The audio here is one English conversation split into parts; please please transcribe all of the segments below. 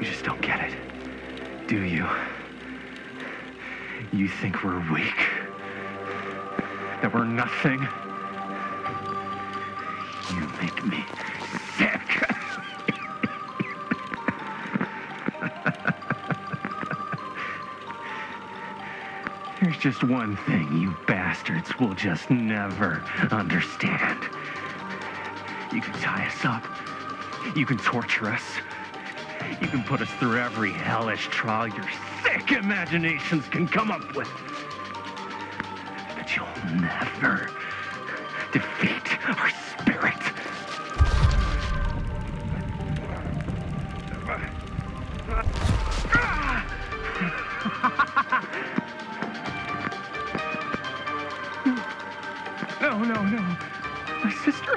You just don't get it, do you? You think we're weak? That we're nothing? You make me sick. There's just one thing you bastards will just never understand. You can tie us up. You can torture us. You can put us through every hellish trial your sick imaginations can come up with. But you'll never defeat our spirit. No. My sister?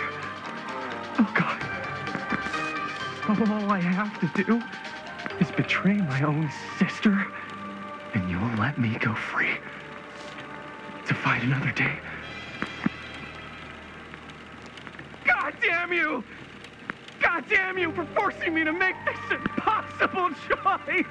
Oh, God. All I have to do is betray my own sister, and you'll let me go free to fight another day. God damn you! God damn you for forcing me to make this impossible choice!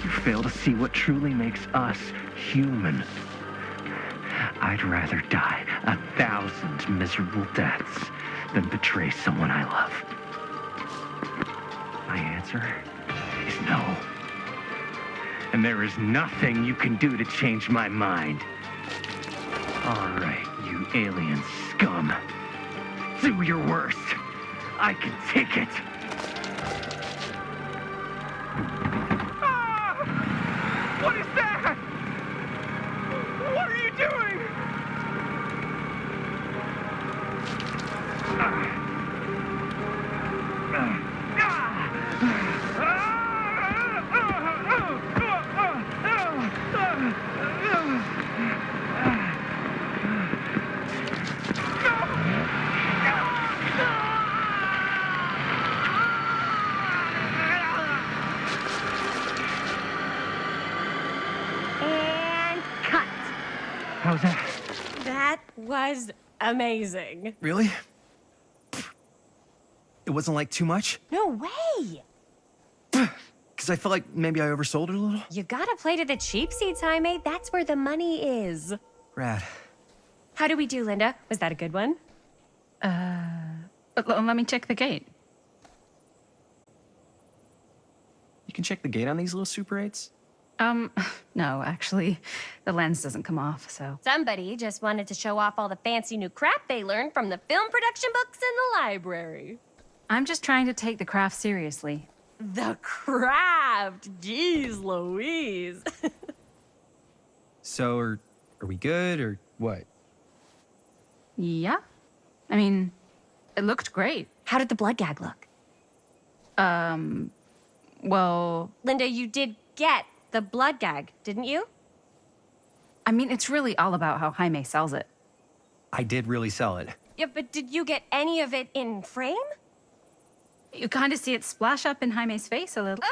You fail to see what truly makes us human. I'd rather die 1,000 miserable deaths than betray someone I love. My answer is no. And there is nothing you can do to change my mind. All right, you alien scum. Do your worst. I can take it. What is that? What are you doing? How's that? That was amazing. Really? It wasn't like too much? No way. Because I felt like maybe I oversold it a little? You gotta play to the cheap seats, Jaime. That's where the money is. Rad. How do we do, Linda? Was that a good one? Let me check the gate. You can check the gate on these little Super 8s? No, actually, the lens doesn't come off, so. Somebody just wanted to show off all the fancy new crap they learned from the film production books in the library. I'm just trying to take the craft seriously. The craft! Jeez Louise. So, are we good, or what? Yeah. I mean, it looked great. How did the blood gag look? Well, Linda, you did get the blood gag, didn't you? I mean, it's really all about how Jaime sells it. I did really sell it. Yeah, but did you get any of it in frame? You kind of see it splash up in Jaime's face a little. Linda!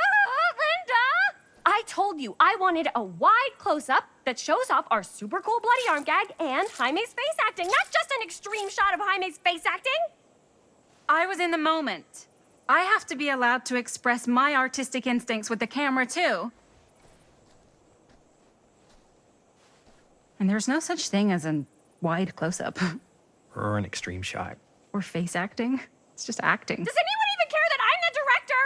I told you I wanted a wide close-up that shows off our super cool bloody arm gag and Jaime's face acting, not just an extreme shot of Jaime's face acting. I was in the moment. I have to be allowed to express my artistic instincts with the camera, too. And there's no such thing as a wide close-up. Or an extreme shot. Or face acting. It's just acting. Does anyone even care that I'm the director?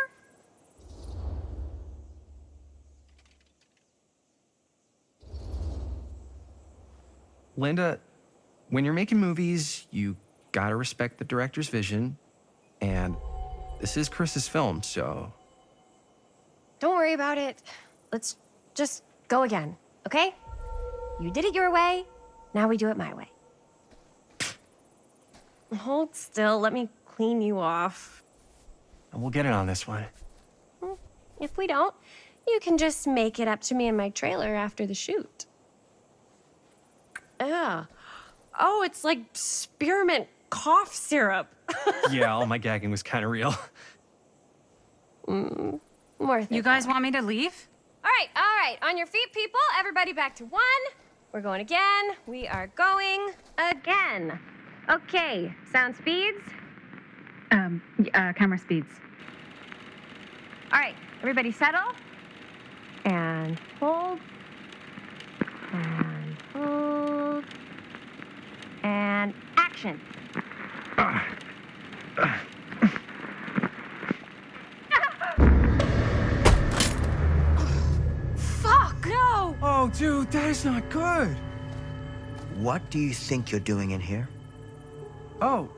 Linda, when you're making movies, you gotta respect the director's vision. And this is Chris's film, so... Don't worry about it. Let's just go again, okay? You did it your way, now we do it my way. Hold still, let me clean you off. And we'll get it on this one. If we don't, you can just make it up to me in my trailer after the shoot. Yeah. Oh, it's like spearmint cough syrup. Yeah, all my gagging was kind of real. Worth it. You guys want me to leave? All right. On your feet, people. Everybody back to 1, We're going again. We are going again. Okay, sound speeds. Camera speeds. All right, everybody settle. And hold. And hold. And action. Fuck! No! Oh, dude, that is not good. What do you think you're doing in here? Oh,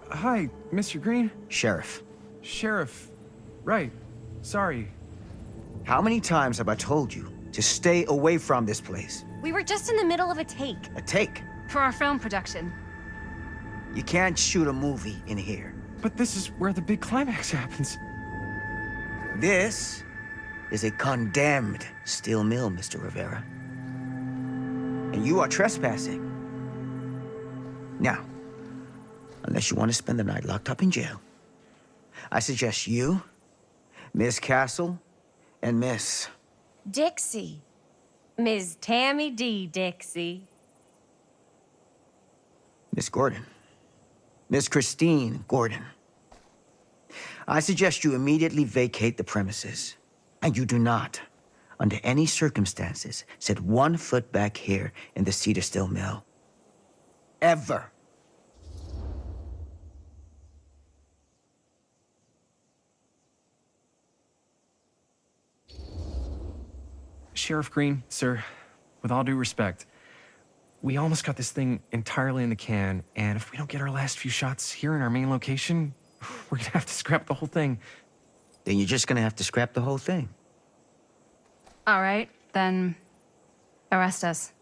hi, Mr. Green. Sheriff, Sheriff. Right. Sorry. how many times have I told you to stay away from this place? We were just in the middle of a take. A take. For our film production. You can't shoot a movie in here. But this is where the big climax happens. This is a condemned steel mill, Mr. Rivera. And you are trespassing. Now, unless you want to spend the night locked up in jail, I suggest you, Miss Castle, and Miss... Dixie. Ms. Tammy D. Dixie. Miss Gordon. Miss Christine Gordon. I suggest you immediately vacate the premises. And you do not, under any circumstances, set 1 foot back here in the Cedar Still Mill. Ever. Sheriff Green, sir, with all due respect, we almost got this thing entirely in the can, and if we don't get our last few shots here in our main location, we're gonna have to scrap the whole thing. Then you're just gonna have to scrap the whole thing. All right, then arrest us.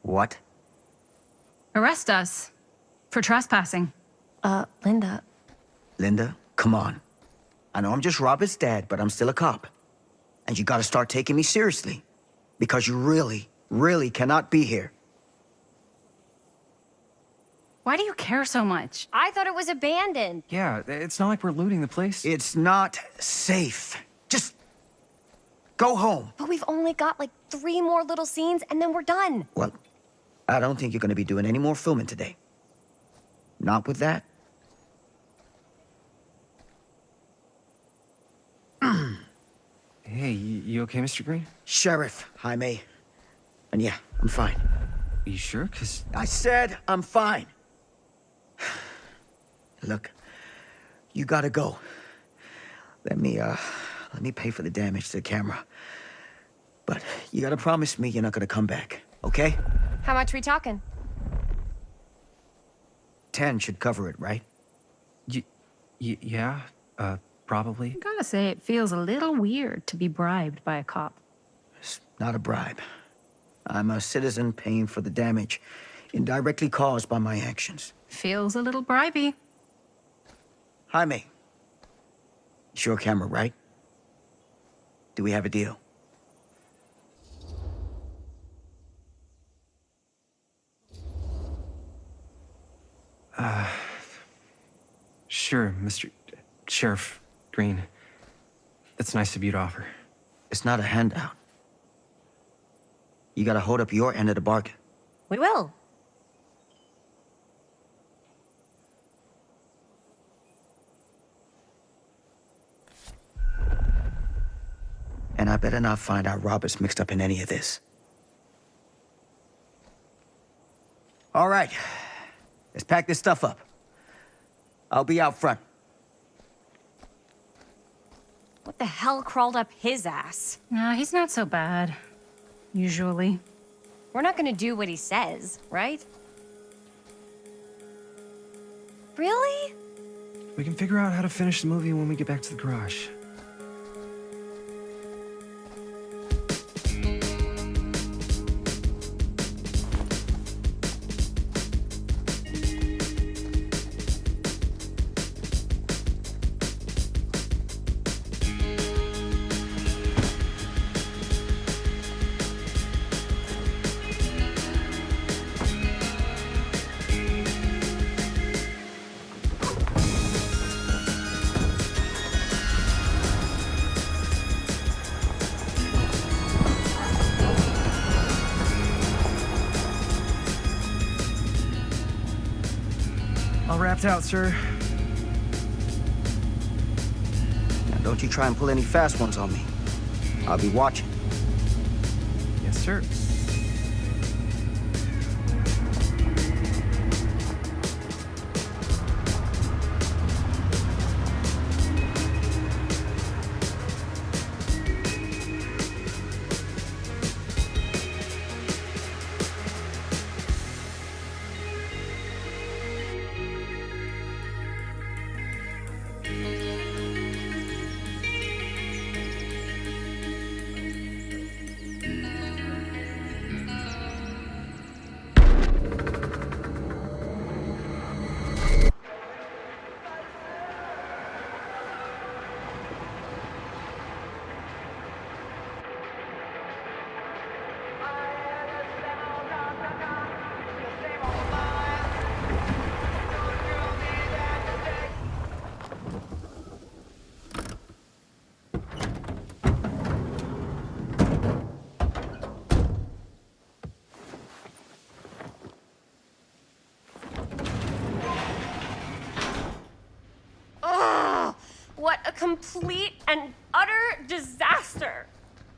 What? Arrest us for trespassing. Linda. Linda, come on. I know I'm just Robert's dad, but I'm still a cop. And you gotta start taking me seriously. Because you really, really cannot be here. Why do you care so much? I thought it was abandoned. Yeah, it's not like we're looting the place. It's not safe. Just go home. But we've only got like 3 more little scenes and then we're done. Well, I don't think you're gonna be doing any more filming today. Not with that. Hey, you okay, Mr. Green? Sheriff, Jaime. And yeah, I'm fine. Are you sure? Because I said I'm fine. Look, you gotta go. Let me pay for the damage to the camera. But you gotta promise me you're not gonna come back, okay? How much we talking? 10 should cover it, right? yeah, probably. I gotta say, it feels a little weird to be bribed by a cop. It's not a bribe. I'm a citizen paying for the damage indirectly caused by my actions. Feels a little bribey. Jaime, it's your camera, right? Do we have a deal? Sure, Mr. Sheriff Green. That's nice of you to offer. It's not a handout. You gotta hold up your end of the bargain. We will. And I better not find out Robert's mixed up in any of this. All right. Let's pack this stuff up. I'll be out front. What the hell crawled up his ass? Nah, he's not so bad. Usually. We're not gonna do what he says, right? Really? We can figure out how to finish the movie when we get back to the garage. wrapped out, sir. Now, don't you try and pull any fast ones on me. I'll be watching. Yes, sir. What a complete and utter disaster.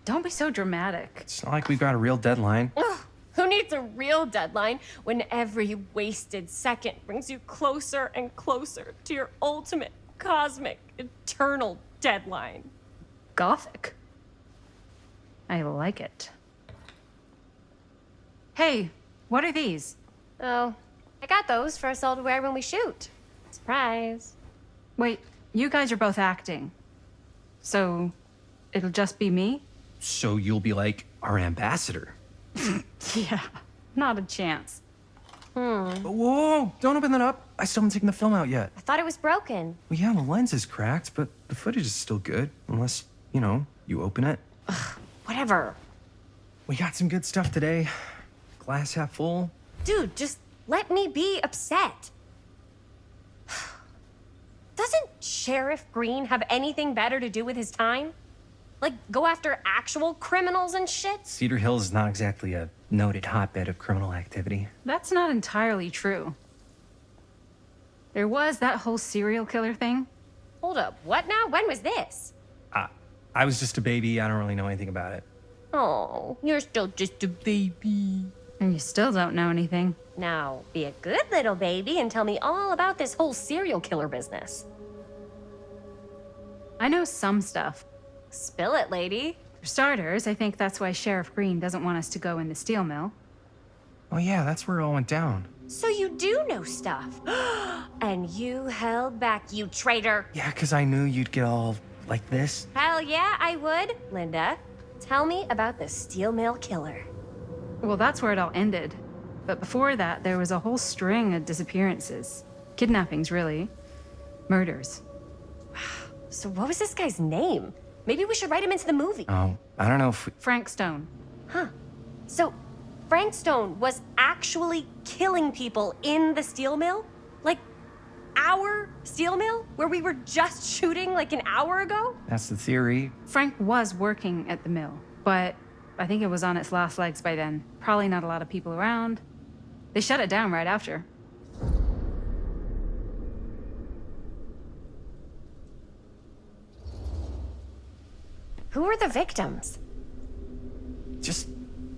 Don't be so dramatic. It's not like we've got a real deadline. Ugh, who needs a real deadline when every wasted second brings you closer and closer to your ultimate, cosmic, eternal deadline? Gothic. I like it. Hey, what are these? Oh, I got those for us all to wear when we shoot. Surprise. Wait, you guys are both acting. So, it'll just be me? So you'll be like our ambassador. Yeah, not a chance. Whoa, don't open that up. I still haven't taken the film out yet. I thought it was broken. Well, yeah, the lens is cracked, but the footage is still good. Unless, you open it. Whatever. We got some good stuff today. Glass half full. Dude, just let me be upset. Doesn't Sheriff Green have anything better to do with his time? Like, go after actual criminals and shit? Cedar Hills is not exactly a noted hotbed of criminal activity. That's not entirely true. There was that whole serial killer thing. Hold up, what now? When was this? I was just a baby. I don't really know anything about it. Oh, you're still just a baby. And you still don't know anything. Now, be a good little baby and tell me all about this whole serial killer business. I know some stuff. Spill it, lady. For starters, I think that's why Sheriff Green doesn't want us to go in the steel mill. Oh, yeah, that's where it all went down. So you do know stuff. And you held back, you traitor. Yeah, because I knew you'd get all like this. Hell yeah, I would. Linda, tell me about the steel mill killer. Well, that's where it all ended. But before that, there was a whole string of disappearances. Kidnappings, really. Murders. So what was this guy's name? Maybe we should write him into the movie. Oh, I don't know if we... Frank Stone. Huh. So Frank Stone was actually killing people in the steel mill? Like, our steel mill? Where we were just shooting like an hour ago? That's the theory. Frank was working at the mill, but I think it was on its last legs by then. Probably not a lot of people around. They shut it down right after. Who were the victims? Just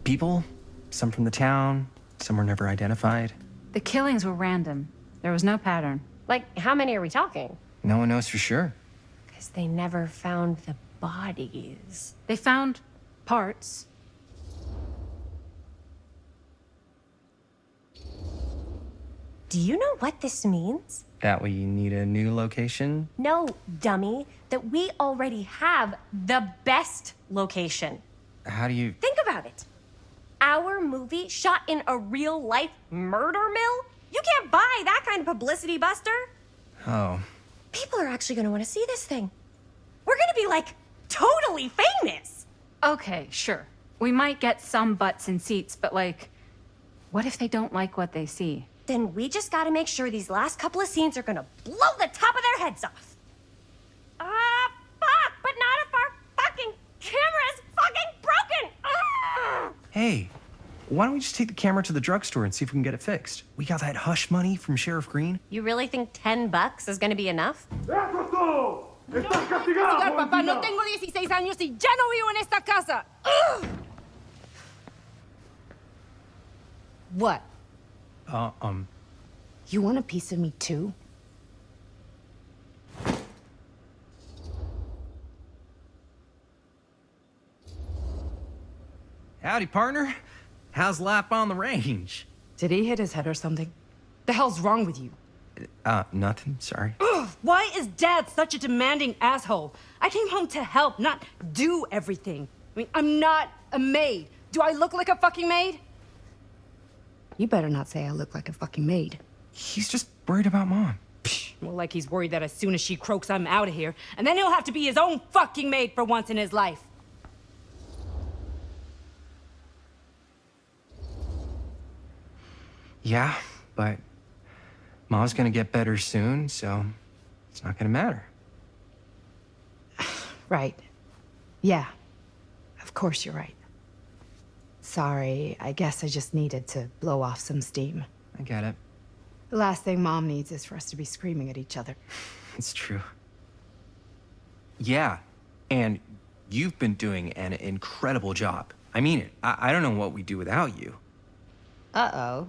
people. Some from the town. Some were never identified. The killings were random. There was no pattern. Like, how many are we talking? No one knows for sure. Because they never found the bodies. They found parts. Do you know what this means? That we need a new location? No, dummy. That we already have the best location. How do you... Think about it. Our movie shot in a real-life murder mill? You can't buy that kind of publicity, Buster. Oh. People are actually gonna want to see this thing. We're gonna be, like, totally famous. Okay, sure. We might get some butts in seats, but like, what if they don't like what they see? Then we just gotta make sure these last couple of scenes are gonna blow the top of their heads off. Fuck, but not if our fucking camera is fucking broken. Hey, why don't we just take the camera to the drugstore and see if we can get it fixed? We got that hush money from Sheriff Green. You really think $10 is gonna be enough? Papá, no tengo 16 años y ya no vivo en esta casa. Ugh! What? You want a piece of me too? Howdy, partner. How's life on the range? Did he hit his head or something? The hell's wrong with you? Nothing, sorry. Ugh, why is Dad such a demanding asshole? I came home to help, not do everything. I mean, I'm not a maid. Do I look like a fucking maid? You better not say I look like a fucking maid. He's just worried about Mom. More like he's worried that as soon as she croaks, I'm out of here. And then he'll have to be his own fucking maid for once in his life. Yeah, but Mom's gonna get better soon, so it's not gonna matter. Right. Yeah. Of course you're right. Sorry, I guess I just needed to blow off some steam. I get it. The last thing Mom needs is for us to be screaming at each other. It's true. Yeah, and you've been doing an incredible job. I mean it. I don't know what we'd do without you. Uh-oh.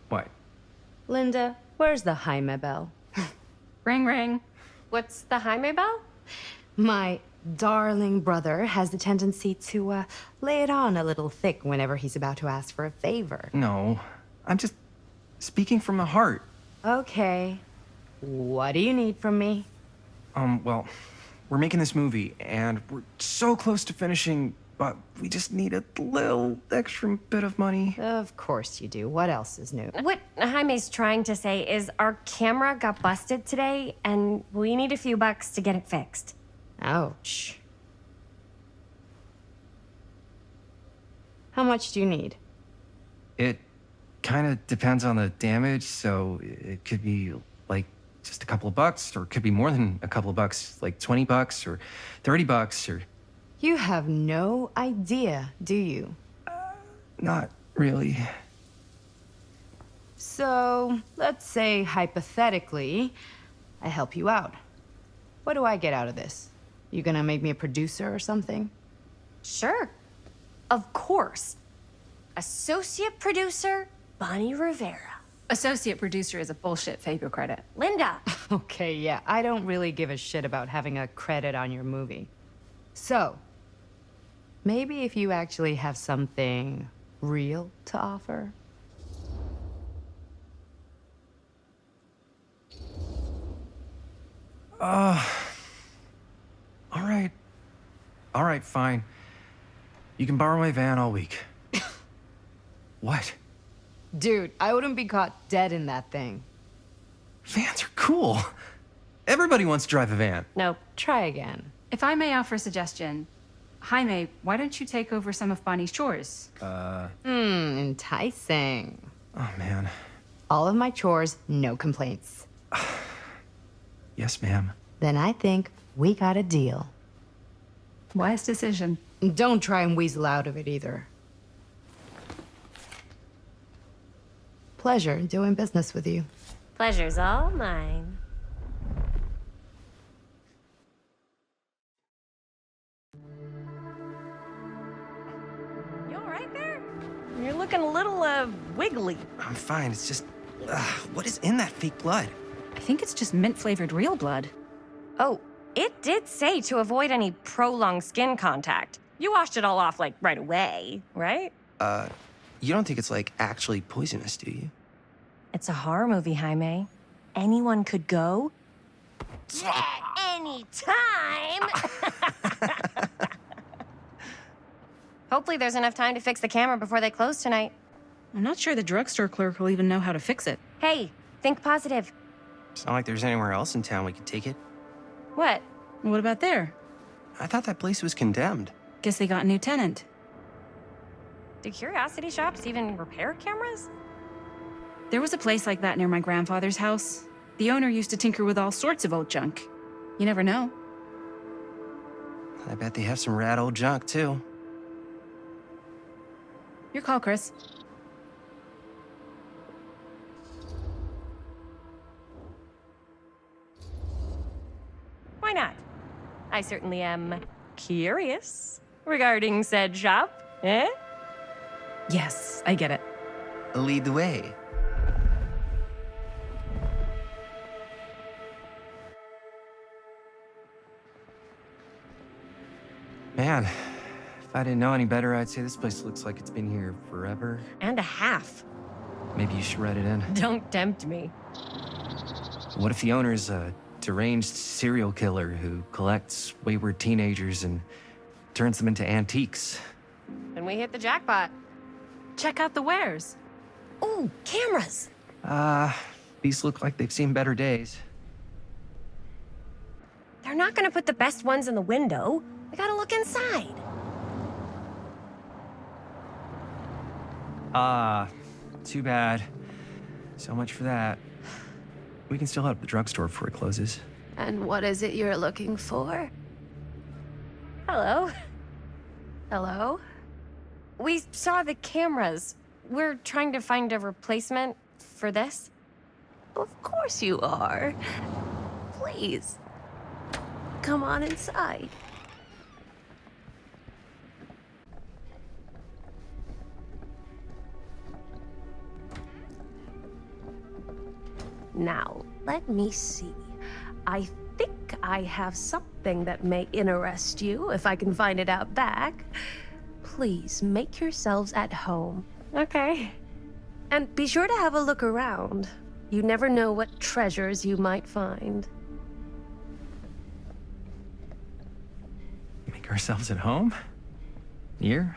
What? Linda, where's the Jaime bell? Ring, ring. What's the Jaime bell? My darling brother has the tendency to, lay it on a little thick whenever he's about to ask for a favor. No, I'm just speaking from the heart. Okay. What do you need from me? Well, we're making this movie, and we're so close to finishing, but we just need a little extra bit of money. Of course you do. What else is new? What Jaime's trying to say is our camera got busted today, and we need a few bucks to get it fixed. Ouch. How much do you need? It kind of depends on the damage, so it could be like just a couple of bucks, or it could be more than a couple of bucks, like 20 bucks or 30 bucks or... You have no idea, do you? Not really. So, let's say hypothetically, I help you out. What do I get out of this? You gonna make me a producer or something? Sure. Of course. Associate producer, Bonnie Rivera. Associate producer is a bullshit Faber credit. Linda. Okay, yeah, I don't really give a shit about having a credit on your movie. So, maybe if you actually have something real to offer? All right, fine. You can borrow my van all week. What? Dude, I wouldn't be caught dead in that thing. Vans are cool. Everybody wants to drive a van. Nope. Try again. If I may offer a suggestion, Jaime, why don't you take over some of Bonnie's chores? Enticing. Oh, man. All of my chores, no complaints. Yes, ma'am. Then I think we got a deal. Wise decision. Don't try and weasel out of it either. Pleasure doing business with you. Pleasure's all mine. You all right there? You're looking a little, wiggly. I'm fine. It's just... what is in that fake blood? I think it's just mint-flavored real blood. Oh, it did say to avoid any prolonged skin contact. You washed it all off, like, right away, right? You don't think it's, like, actually poisonous, do you? It's a horror movie, Jaime. Anyone could go at any time. Hopefully there's enough time to fix the camera before they close tonight. I'm not sure the drugstore clerk will even know how to fix it. Hey, think positive. It's not like there's anywhere else in town we could take it. What? What about there? I thought that place was condemned. Guess they got a new tenant. Do curiosity shops even repair cameras? There was a place like that near my grandfather's house. The owner used to tinker with all sorts of old junk. You never know. I bet they have some rad old junk, too. Your call, Chris. Why not? I certainly am curious regarding said shop, eh? Yes, I get it. Lead the way. Man, if I didn't know any better, I'd say this place looks like it's been here forever. And a half. Maybe you should write it in. Don't tempt me. What if the owner's a deranged serial killer who collects wayward teenagers and turns them into antiques? And we hit the jackpot. Check out the wares. Ooh, cameras. These look like they've seen better days. They're not gonna put the best ones in the window. We gotta look inside. Too bad. So much for that. We can still head up the drugstore before it closes. And what is it you're looking for? Hello. Hello? We saw the cameras. We're trying to find a replacement for this. Of course you are. Please. Come on inside. Now, let me see. I think I have something that may interest you, if I can find it out back. Please make yourselves at home. Okay. And be sure to have a look around. You never know what treasures you might find. Make ourselves at home? Here?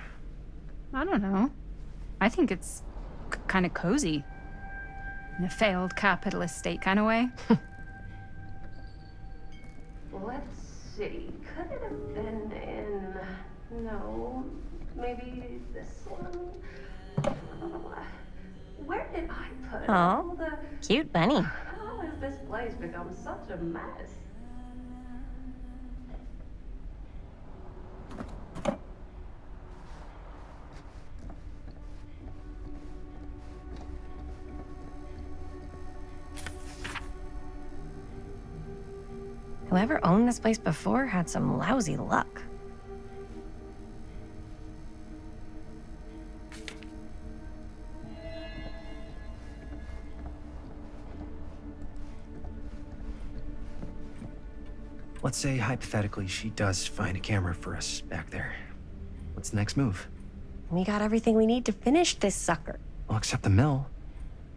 I don't know. I think it's kind of cozy. In a failed capitalist state kind of way. Let's see. Could it have been in... No. Maybe this one? Where did I put all the... Cute bunny. How has this place become such a mess? Whoever owned this place before had some lousy luck. Let's say, hypothetically, she does find a camera for us back there. What's the next move? We got everything we need to finish this sucker. Well, except the mill.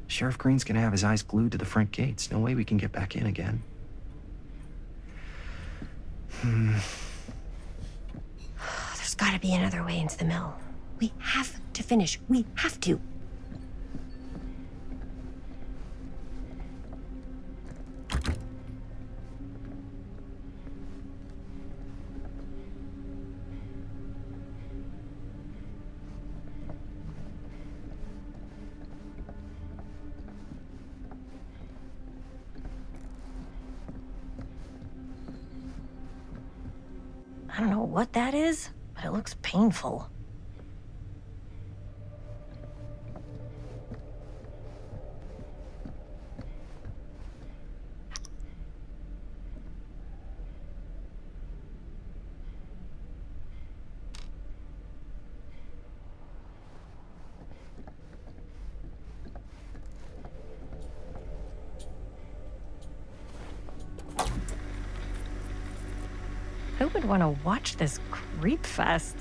Sheriff Green's gonna have his eyes glued to the front gates. No way we can get back in again. There's gotta be another way into the mill. We have to finish. We have to. I don't know what that is, but it looks painful. Who would want to watch this creep fest?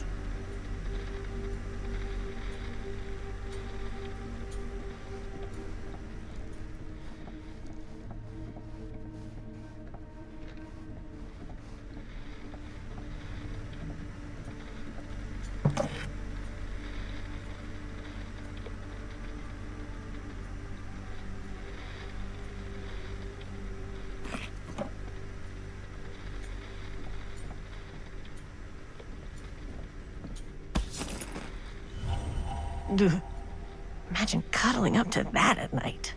Imagine cuddling up to that at night.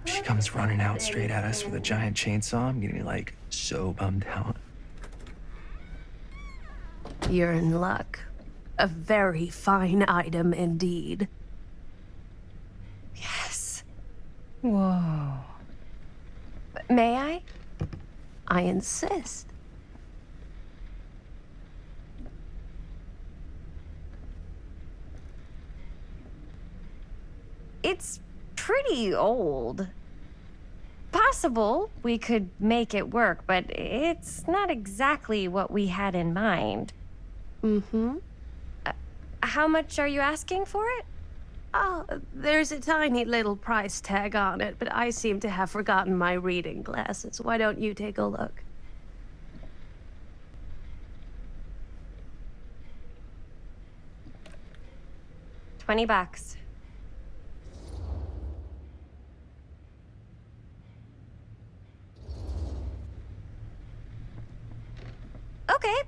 She comes running out straight at us with a giant chainsaw. I'm getting like so bummed out. You're in luck. A very fine item indeed. Yes. Whoa. May I? I insist. It's pretty old. Possible we could make it work, but it's not exactly what we had in mind. Mm-hmm. How much are you asking for it? Oh, there's a tiny little price tag on it, but I seem to have forgotten my reading glasses. Why don't you take a look? $20. Okay,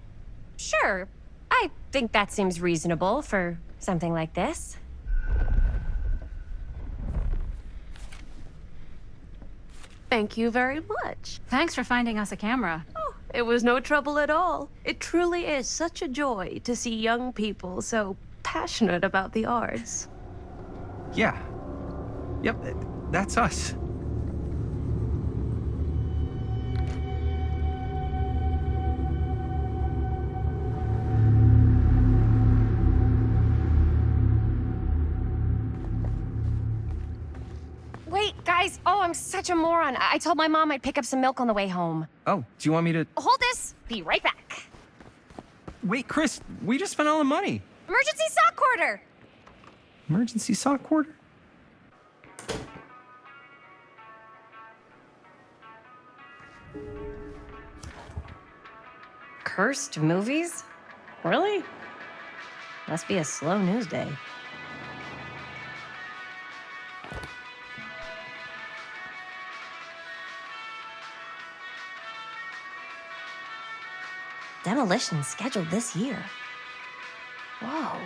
sure. I think that seems reasonable for something like this. Thank you very much. Thanks for finding us a camera. Oh, it was no trouble at all. It truly is such a joy to see young people so passionate about the arts. Yeah. Yep, that's us. Wait, guys. Oh, I'm such a moron. I told my mom I'd pick up some milk on the way home. Oh, do you want me to... Hold this. Be right back. Wait, Chris, we just spent all the money. Emergency sock order. Emergency sock order? Cursed movies? Really? Must be a slow news day. Demolition scheduled this year. Whoa.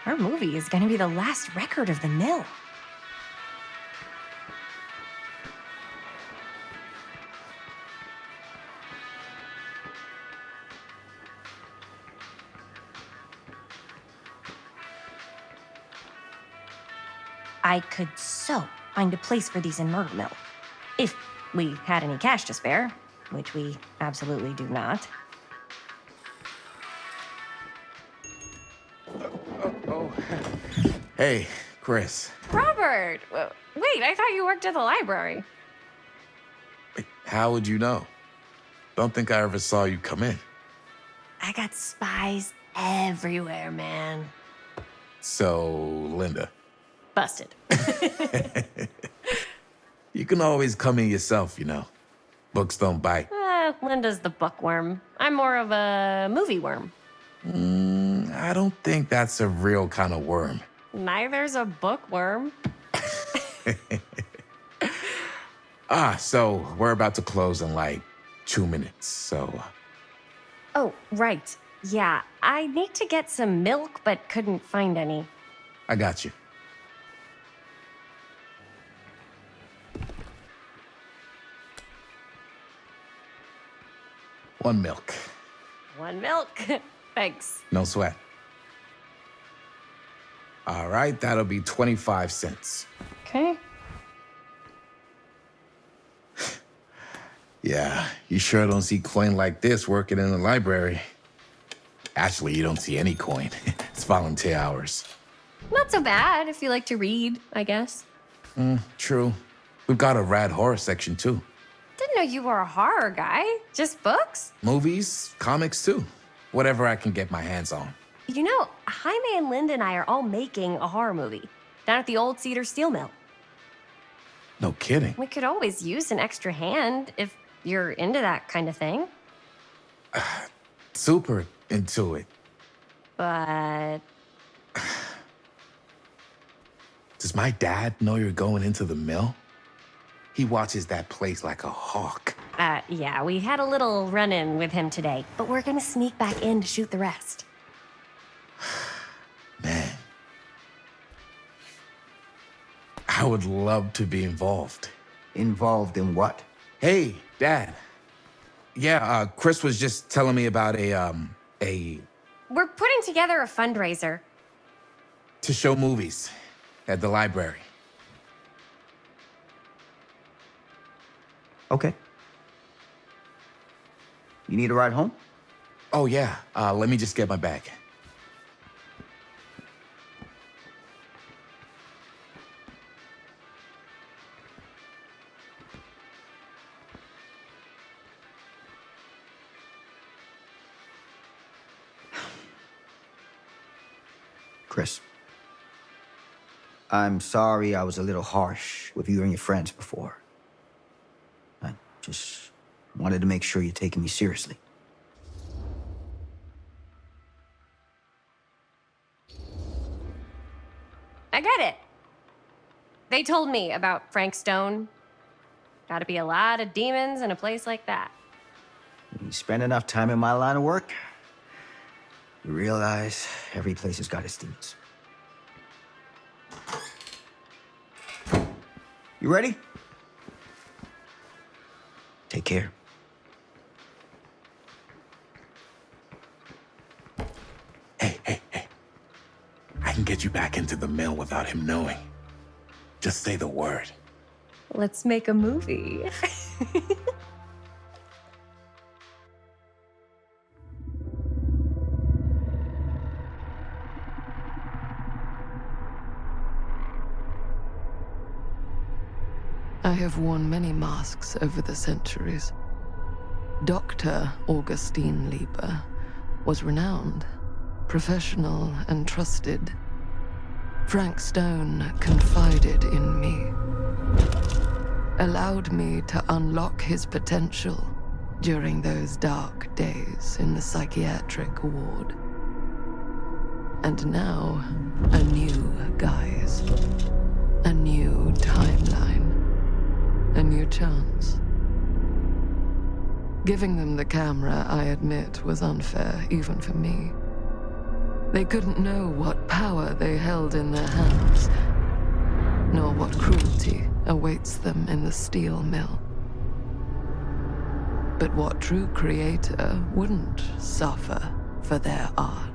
Her movie is gonna be the last record of the mill. I could so find a place for these in Myrtle Mill. If we had any cash to spare, which we absolutely do not. Hey, Chris. Robert! Wait, I thought you worked at the library. How would you know? Don't think I ever saw you come in. I got spies everywhere, man. So, Linda, Busted. you can always come in yourself, you know. Books don't bite. Linda's the bookworm. I'm more of a movie worm. I don't think that's a real kind of worm. Neither's a bookworm. So we're about to close in like 2 minutes, so... Oh, right. Yeah, I need to get some milk, but couldn't find any. I got you. One milk. One milk. Thanks. No sweat. All right, that'll be 25 cents. Okay. Yeah, you sure don't see coin like this working in the library. Actually, you don't see any coin. It's volunteer hours. Not so bad if you like to read, I guess. True. We've got a rad horror section, too. Didn't know you were a horror guy. Just books? Movies, comics, too. Whatever I can get my hands on. You know, Jaime and Linda and I are all making a horror movie down at the old Cedar Steel Mill. No kidding. We could always use an extra hand if you're into that kind of thing. Super into it. But Does my dad know you're going into the mill? He watches that place like a hawk. yeah, we had a little run-in with him today, but we're gonna sneak back in to shoot the rest. Man. How I would love to be involved. Involved in what? Hey, Dad. Yeah, Chris was just telling me about a We're putting together a fundraiser. to show movies at the library. Okay. You need a ride home? Oh, yeah. Let me just get my bag. Chris, I'm sorry I was a little harsh with you and your friends before. I just wanted to make sure you're taking me seriously. I get it. They told me about Frank Stone. Gotta be a lot of demons in a place like that. When you spend enough time in my line of work, you realize every place has got its demons. You ready? Take care. Hey. I can get you back into the mill without him knowing. Just say the word. Let's make a movie. I have worn many masks over the centuries. Dr. Augustine Lieber was renowned, professional, and trusted. Frank Stone confided in me, allowed me to unlock his potential during those dark days in the psychiatric ward. And now, a new guise, a new timeline, a new chance. Giving them the camera, I admit, was unfair, even for me. They couldn't know what power they held in their hands, nor what cruelty awaits them in the steel mill. But what true creator wouldn't suffer for their art?